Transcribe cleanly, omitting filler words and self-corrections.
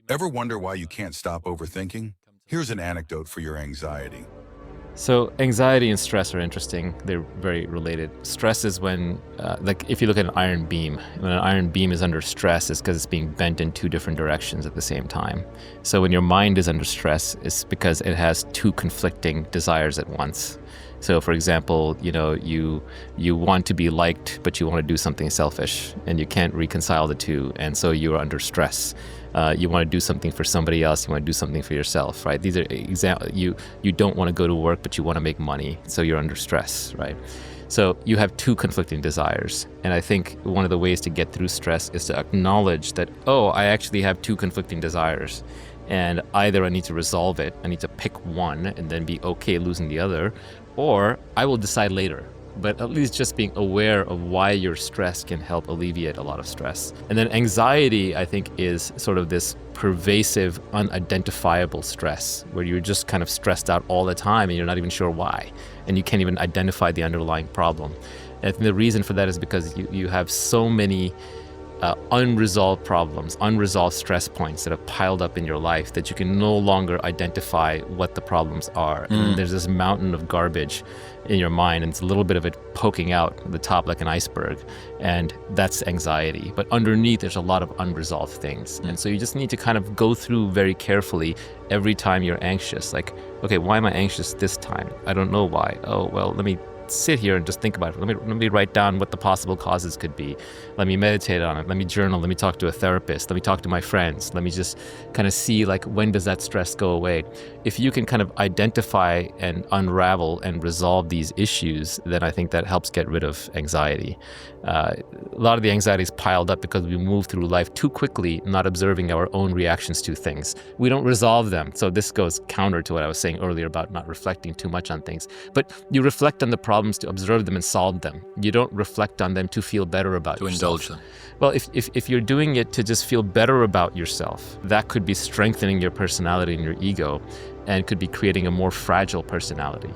Ever wonder why you can't stop overthinking? Here's an anecdote for your anxiety. So anxiety and stress are interesting. They're very related. Stress is when, like if you look at an iron beam, when an iron beam is under stress, it's because it's being bent in two different directions at the same time. So when your mind is under stress, it's because it has two conflicting desires at once. So for example, you want to be liked, but you want to do something selfish, and you can't reconcile the two, and so you're under stress. You want to do something for somebody else, you want to do something for yourself, right? These are you don't want to go to work, but you want to make money, so you're under stress, right? So you have two conflicting desires. And I think one of the ways to get through stress is to acknowledge that, oh, I actually have two conflicting desires. And either I need to resolve it, I need to pick one and then be okay losing the other, or I will decide later. But at least just being aware of why you're stressed can help alleviate a lot of stress. And then anxiety, I think, is sort of this pervasive, unidentifiable stress where you're just kind of stressed out all the time and you're not even sure why. And you can't even identify the underlying problem. And I think the reason for that is because you have so many unresolved problems, unresolved stress points that have piled up in your life that you can no longer identify what the problems are. And there's this mountain of garbage in your mind, and it's a little bit of it poking out the top like an iceberg, and that's anxiety. But underneath, there's a lot of unresolved things. And so you just need to kind of go through very carefully every time you're anxious. Like, okay, why am I anxious this time? I don't know why. Oh, well, let me sit here and just think about it. Let me write down what the possible causes could be. Let me meditate on it. Let me journal. Let me talk to a therapist. Let me talk to my friends. Let me just kind of see, like, when does that stress go away? If you can kind of identify and unravel and resolve these issues, then I think that helps get rid of anxiety. A lot of the anxiety is piled up because we move through life too quickly, not observing our own reactions to things. We don't resolve them. So this goes counter to what I was saying earlier about not reflecting too much on things. But you reflect on the problems to observe them and solve them. You don't reflect on them to feel better about yourself. To indulge them. Well, if you're doing it to just feel better about yourself, that could be strengthening your personality and your ego, and could be creating a more fragile personality.